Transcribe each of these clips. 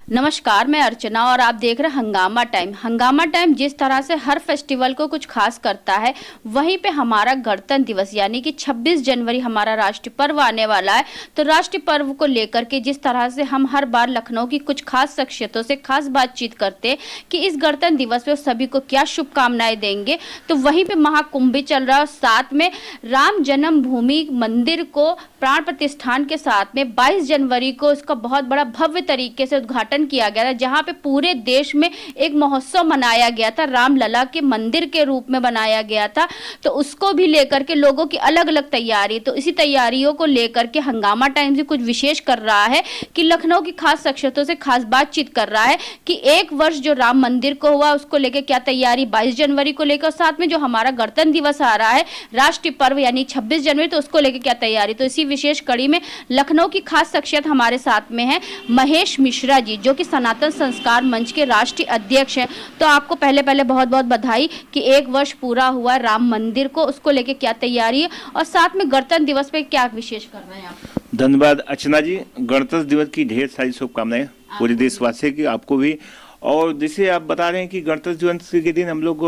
नमस्कार, मैं अर्चना और आप देख रहे हैं हंगामा टाइम। हंगामा टाइम जिस तरह से हर फेस्टिवल को कुछ खास करता है, वहीं पे हमारा गणतंत्र दिवस यानी कि 26 जनवरी हमारा राष्ट्रीय पर्व आने वाला है। तो राष्ट्रीय पर्व को लेकर के जिस तरह से हम हर बार लखनऊ की कुछ खास शख्सियतों से खास बातचीत करते हैं कि इस गणतंत्र दिवस पे सभी को क्या शुभकामनाएं देंगे, तो वहीं पे महाकुंभ भी चल रहा है। साथ में राम जन्मभूमि मंदिर को प्राण प्रतिष्ठान के साथ में 22 जनवरी को इसका बहुत बड़ा भव्य तरीके से उद्घाटन किया गया था, जहां पे पूरे देश में एक महोत्सव मनाया गया था, रामलला के मंदिर के रूप में बनाया गया था। तो उसको भी लेकर के लोगों की अलग अलग तैयारी, तो इसी तैयारियों को लेकर के हंगामा टाइम्स भी कुछ विशेष कर रहा है कि लखनऊ की खास शख्सियतों से खास बातचीत कर रहा है कि एक वर्ष जो राम मंदिर को हुआ उसको लेकर क्या तैयारी 22 जनवरी को लेकर, साथ में जो हमारा गणतंत्र दिवस आ रहा है राष्ट्रीय पर्व यानी 26 जनवरी, तो उसको लेकर क्या तैयारी। तो इसी विशेष कड़ी में लखनऊ की खास शख्सियत हमारे साथ में है महेश मिश्रा जी, जो कि सनातन संस्कार मंच के राष्ट्रीय अध्यक्ष हैं। तो आपको पहले बहुत बहुत बधाई कि एक वर्ष पूरा हुआ राम मंदिर को, उसको लेके क्या तैयारी है और साथ में गणतंत्र दिवस पे क्या विशेष कर रहे हैं आप। धन्यवाद अर्चना जी, गणतंत्र दिवस की ढेर सारी शुभकामनाएं पूरे देशवासियों की, आपको भी। और जैसे आप बता रहे हैं कि गणतंत्र दिवस के दिन हम लोग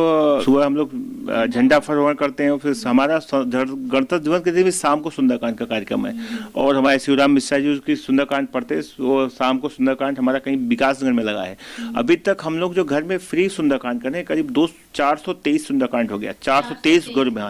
सुबह झंडा फहरावन करते हैं, फिर हमारा गणतंत्र दिवस के दिन भी शाम को सुंदरकांड का कार्यक्रम है और हमारे शिवराम मिश्रा जी उसकी सुंदरकांड पढ़ते हैं। वो शाम को सुंदरकांड हमारा कहीं विकासनगर में लगा है। अभी तक हम लोग जो घर में फ्री सुंदरकांड कर रहे हैं, करीब 423 सुंदरकांड हो गया। 423 घरों में,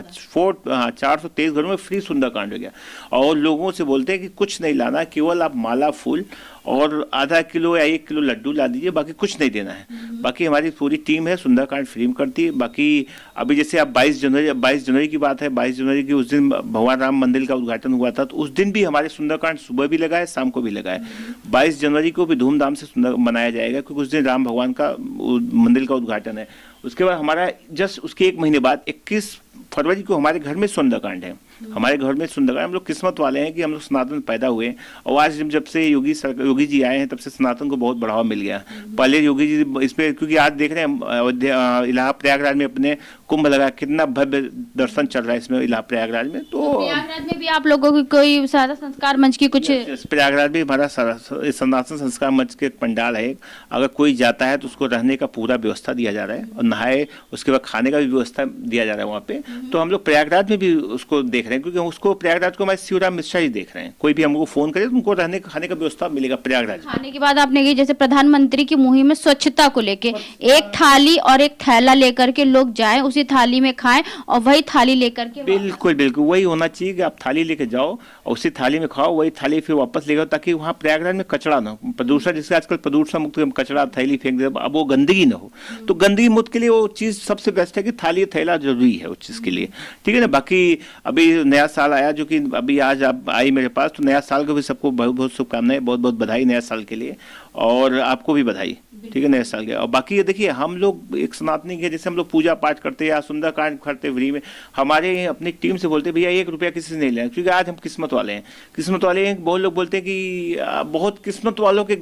423 घरों में फ्री सुंदरकांड हो गया। और लोगों से बोलते हैं कि कुछ नहीं लाना, केवल आप माला फूल और आधा किलो या 1 किलो लड्डू ला दीजिए, बाकी कुछ नहीं देना है। बाकी हमारी पूरी टीम है सुंदरकांड फ्री में करती है। बाकी अभी जैसे आप 22 जनवरी की बात है, 22 जनवरी की उस दिन भगवान राम मंदिर का उद्घाटन हुआ था, तो उस दिन भी हमारे सुंदरकांड सुबह भी लगा है, शाम को भी लगा है। 22 जनवरी को भी धूमधाम से सुंदर मनाया जाएगा, क्योंकि उस दिन राम भगवान का मंदिर का उद्घाटन है। उसके बाद हमारा जस्ट उसके 1 महीने बाद 21 फरवरी को हमारे घर में सुंदरकांड है। हमारे घर में सुंदरकांड, हम लोग किस्मत वाले हैं कि हम लोग सनातन पैदा हुए। और आज जब से योगी जी आए हैं, तब से सनातन को बहुत बढ़ावा मिल गया। पहले योगी जी इसमें, क्योंकि आज देख रहे हैं इलाहाबाद प्रयागराज में अपने कुंभ लगा, कितना भव्य दर्शन चल रहा है इसमें इलाहाबाद प्रयागराज में। तो प्रयागराज में भी आप लोगों की कोई सारा संस्कार मंच की कुछ, प्रयागराज में हमारा सनातन संस्कार मंच के पंडाल है। अगर कोई जाता है तो उसको रहने का पूरा व्यवस्था दिया जा रहा है, और नहाए उसके बाद खाने का भी व्यवस्था दिया जा रहा है वहाँ पे। तो हम लोग प्रयागराज में भी उसको देख रहे हैं, क्योंकि उसको प्रयागराज को हमारे शिवराम मिश्रा जी देख रहे हैं। कोई भी हमको फोन करे तो उनको रहने खाने का व्यवस्था मिलेगा प्रयागराज। खाने के बाद आपने कही जैसे प्रधानमंत्री की मुहिम में स्वच्छता को लेके एक थाली और एक थैला लेकर के लोग जाएं, उसी थाली में खाएं और वही थाली लेकर के, बिल्कुल बिल्कुल वही होना चाहिए कि आप थाली लेके जाओ और उसी थाली में खाओ, वही थाली फिर वापस ले जाओ, ताकि वहाँ प्रयागराज में कचरा ना हो। प्रदूषण, जैसे आजकल प्रदूषण मुक्त कचरा थैली फेंक दे, अब वो गंदगी ना हो। तो गंदगी मुक्त के लिए वो चीज सबसे बेस्ट है कि थाली थैला जरूरी है उस चीज के लिए, ठीक है ना। बाकी अभी नया साल आया, जो कि अभी आज आप आई मेरे पास, तो नया साल को भी सबको बहुत बहुत शुभकामनाएं, बहुत बहुत बधाई नया साल के लिए, और आपको भी बधाई, ठीक है, नए साल के। और बाकी ये देखिए, हम लोग एक सनातनी के जैसे हम लोग पूजा पाठ करते हैं या सुंदरकांड करते फ्री में, हमारे अपनी टीम से बोलते भैया 1 रुपया किसी से नहीं लेना, क्योंकि आज हम किस्मत वाले हैं। किस्मत वाले हैं, बहुत लोग बोलते हैं कि बहुत किस्मत वालों के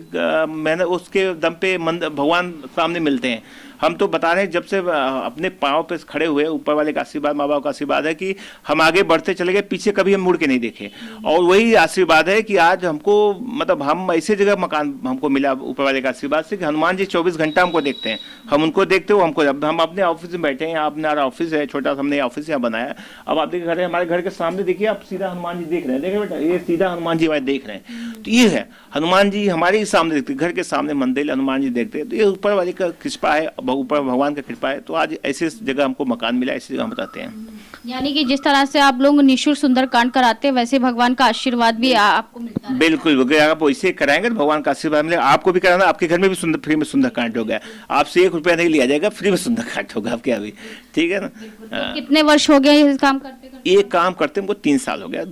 मेहनत उसके दम पे भगवान सामने मिलते हैं। हम तो बता रहे हैं, जब से अपने पाँव पे खड़े हुए, ऊपर वाले का आशीर्वाद, माँ बाप का आशीर्वाद है कि हम आगे बढ़ते चले गए, पीछे कभी हम मुड़ के नहीं देखे। और वही आशीर्वाद है कि आज हमको, मतलब हम ऐसे जगह मकान हमको मिला ऊपर वाले का आशीर्वाद से कि हनुमान जी 24 घंटा हमको देखते हैं, हम उनको देखते हो हमको। अब हम अपने ऑफिस में बैठे हैं, हमारा ऑफिस है छोटा सा, हमने ऑफिस यहाँ बनाया। अब आप देखिए, हमारे घर के सामने देखिए, आप सीधा हनुमान जी देख रहे हैं, देखिए बेटा, ये सीधा हनुमान जी हमारे देख रहे हैं। तो ये है हनुमान जी हमारे ही सामने देखते, घर के सामने मंदिर हनुमान जी देखते हैं। तो ये ऊपर वाले का कृपा है, ऊपर भगवान का कृपा है। तो आज ऐसे जगह हमको मकान मिला, ऐसी जगह हम रहते हैं। यानी कि जिस तरह से आप लोग निःशुल्क सुंदरकांड कराते हैं, वैसे भगवान का आशीर्वाद भी आपको मिलता है। बिल्कुल, आप वैसे कराएंगे तो भगवान का आशीर्वाद मिलेगा। आपको भी कराना, आपके घर में भी फ्री में सुंदरकांड होगा, आपसे 1 रुपया नहीं लिया जाएगा, फ्री में सुंदरकांड होगा आपके यहाँ भी, ठीक है ना। तो कितने वर्ष हो गए इस काम करते? ये काम करते हमको 3 साल हो गया,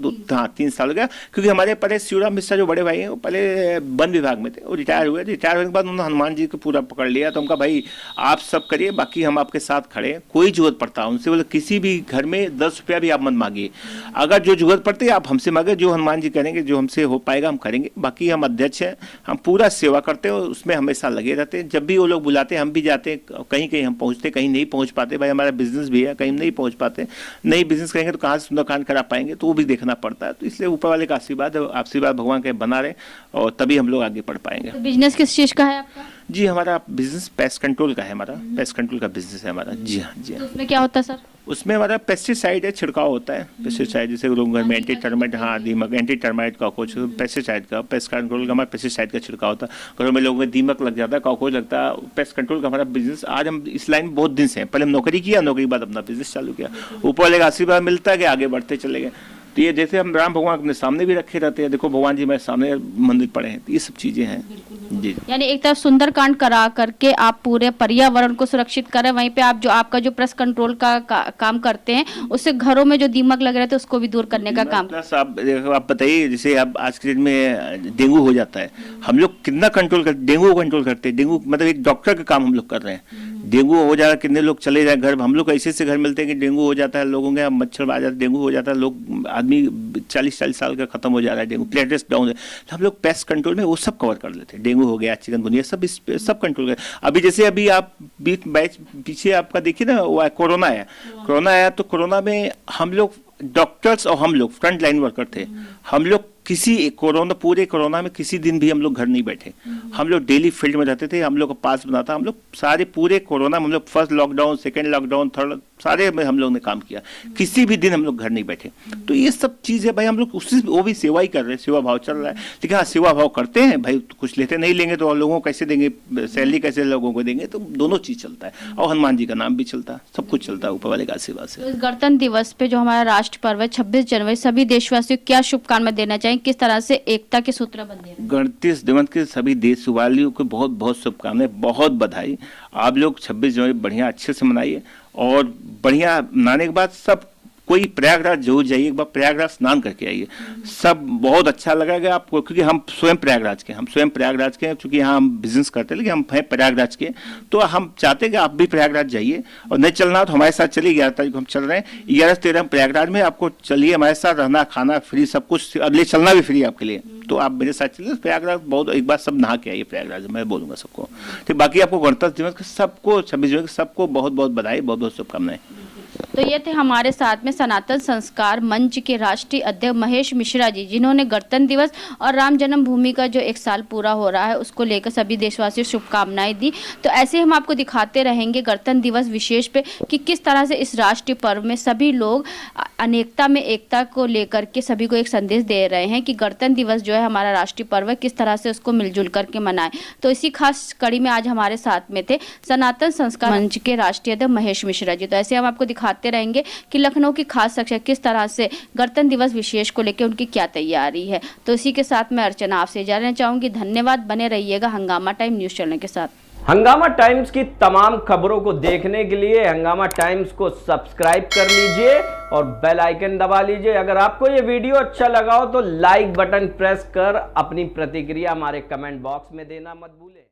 3 साल हो गया। क्योंकि हमारे पहले शिवराम मिश्रा जो बड़े भाई हैं, वो पहले वन विभाग में थे, वो रिटायर हुए। रिटायर होने के बाद उन्होंने हनुमान जी को पूरा पकड़ लिया। तो उनका भाई आप सब करिए, बाकी हम आपके साथ खड़े हैं, कोई जरूरत पड़ता है उनसे, बोले किसी भी घर में हमें 10 रुपया भी आप मत मांगिए, अगर जो जरूरत पड़ती है आप हमसे मांगे, जो हनुमान जी करेंगे, जो हमसे हो पाएगा हम करेंगे। बाकी हम अध्यक्ष हैं, हम पूरा सेवा करते हैं, उसमें हमेशा लगे रहते हैं। जब भी वो लोग बुलाते हैं हम भी जाते हैं, कहीं कहीं हम पहुंचते, कहीं नहीं पहुंच पाते, भाई हमारा बिजनेस भी है, कहीं नहीं पहुंच पाते, नहीं बिजनेस करेंगे तो कहाँ से सुंदरकांड करा पाएंगे, तो वो भी देखना पड़ता है। तो इसलिए ऊपर वाले का आशीर्वाद भगवान के बना रहे, और तभी हम लोग आगे बढ़ पाएंगे। तो बिजनेस किस चीज का है आपका? जी हमारा बिजनेस पेस्ट कंट्रोल का है, हमारा पेस्ट कंट्रोल का बिजनेस है हमारा। जी हाँ, जी तो हाँ। उसमें क्या होता है सर? उसमें हमारा पेस्टिसाइड है, छिड़काव होता है पेस्टिसाइड, जैसे लोग घर में एंटी टर्माइट, हाँ दीमक, एंटी टर्माइट, कॉकरोच, पेस्टिसाइड का, पेस्ट कंट्रोल का हमारा पेस्टिसाइड का छिड़काव होता है। घरों में लोगों में दीमक लग जाता है, कॉकरोच लगता है, पेस्ट कंट्रोल का हमारा बिजनेस। आज हम इस लाइन में बहुत दिन से हैं, पहले हम नौकरी किया, नौकरी के बाद अपना बिजनेस चालू किया, ऊपर वाले का आशीर्वाद मिलता है कि आगे बढ़ते चले गए। तो ये जैसे हम राम भगवान अपने सामने भी रखे रहते हैं, देखो भगवान जी मेरे सामने मंदिर पड़े हैं, तो ये सब चीजें हैं जी। यानी एक तरफ सुंदरकांड करा करके आप पूरे पर्यावरण को सुरक्षित करें, वहीं पे आप जो आपका जो प्रेस कंट्रोल का काम करते हैं, उससे घरों में जो दीमक लग रहे थे उसको भी दूर करने का काम। प्लस आप बताइए, जैसे अब आज के दिन में डेंगू हो जाता है, हम लोग कितना कंट्रोल करते, डेंगू को कंट्रोल करते हैं। डेंगू मतलब एक डॉक्टर का काम हम लोग कर रहे हैं। डेंगू हो जाएगा, कितने लोग चले जाए घर, हम लोग ऐसे घर मिलते हैं कि डेंगू हो जाता है, लोगों के मच्छर आ जाता है, डेंगू हो जाता है, लोग आदमी 40-40 साल का खत्म हो जा रहा है, डेंगू प्लेटलेट्स डाउन है। तो हम लोग पेस्ट कंट्रोल में वो सब कवर कर लेते हैं, डेंगू हो गया, चिकनगुनिया, सब कंट्रोल कर। अभी जैसे अभी आप बैच पीछे आपका देखिए ना, वो कोरोना आया, कोरोना आया तो कोरोना में हम लोग डॉक्टर्स और हम लोग फ्रंट लाइन वर्कर थे, हम लोग पूरे कोरोना में किसी दिन भी हम लोग घर नहीं बैठे, हम लोग डेली फील्ड में रहते थे, हम लोग का पास बना था, हम लोग सारे पूरे कोरोना में हम लोग first lockdown, second lockdown, third, सारे में हम लोग ने काम किया, किसी भी दिन हम लोग घर नहीं बैठे। तो ये सब चीज़ है भाई, हम लोग उससे वो भी सेवा ही कर रहे हैं, सेवा भाव चल रहा है। लेकिन हाँ, सेवा भाव करते हैं भाई, कुछ लेते नहीं लेंगे तो लोगों को कैसे देंगे, सैलरी कैसे लोगों को देंगे, तो दोनों चीज़ चलता है, और हनुमान जी का नाम भी चलता है, सब कुछ चलता है ऊपर वाले का आशीर्वाद से। तो इस गणतंत्र दिवस पे जो हमारा राष्ट्र पर्व है 26 जनवरी, सभी देशवासियों को क्या शुभकामनाएं देना चाहिए, किस तरह से एकता के सूत्र बंधे हैं? गणतंत्र दिवस के सभी देशवासियों को बहुत बहुत शुभकामनाएं, बहुत बधाई। आप लोग 26 जनवरी बढ़िया अच्छे से मनाइए, और बढ़िया मनाने के बाद सब कोई प्रयागराज जरूर जाइए, एक बार प्रयागराज स्नान करके आइए, सब बहुत अच्छा लगेगा आपको, क्योंकि हम स्वयं प्रयागराज के हैं, क्योंकि यहाँ हम बिजनेस करते हैं, लेकिन हम हैं प्रयागराज के, तो हम चाहते हैं कि आप भी प्रयागराज जाइए, और नहीं चलना तो हमारे साथ चलिए। 11 तारीख को हम चल रहे हैं, 11-13 हम प्रयागराज में, आपको चलिए हमारे साथ, रहना खाना फ्री, सब कुछ, ले चलना भी फ्री आपके लिए, तो आप मेरे साथ चलिए प्रयागराज। बहुत एक बार सब नहा के आइए प्रयागराज, मैं बोलूँगा सबको। तो बाकी आपको गणतंत्र दिवस के सबको 26 जनवरी सबको बहुत बहुत बधाई, बहुत बहुत शुभकामनाएं। तो ये थे हमारे साथ में सनातन संस्कार मंच के राष्ट्रीय अध्यक्ष महेश मिश्रा जी, जिन्होंने गणतंत्र दिवस और राम जन्मभूमि का जो 1 साल पूरा हो रहा है उसको लेकर सभी देशवासियों को शुभकामनाएं दी। तो ऐसे हम आपको दिखाते रहेंगे गणतंत्र दिवस विशेष पे कि किस तरह से इस राष्ट्रीय पर्व में सभी लोग अनेकता में एकता को लेकर के सभी को एक संदेश दे रहे हैं कि गणतंत्र दिवस जो है हमारा राष्ट्रीय पर्व है, किस तरह से उसको मिलजुल करके मनाएं। तो इसी खास कड़ी में आज हमारे साथ में थे सनातन संस्कार मंच के राष्ट्रीय अध्यक्ष महेश मिश्रा जी। तो ऐसे हम आपको दिखाते रहेंगे कि लखनऊ की खास शख्सियत किस तरह से गणतंत्र दिवस विशेष को लेकर उनकी क्या तैयारी है। तो इसी के साथ मैं अर्चना आपसे इजाजत लेना चाहूंगी। धन्यवाद, बने रहिएगा हंगामा टाइम न्यूज चैनल के साथ। हंगामा टाइम्स की तमाम खबरों को देखने के लिए हंगामा टाइम्स को सब्सक्राइब कर लीजिए और बेल आइकन दबा लीजिए। अगर आपको ये वीडियो अच्छा लगा हो तो लाइक बटन प्रेस कर अपनी प्रतिक्रिया हमारे कमेंट बॉक्स में देना मत भूलें।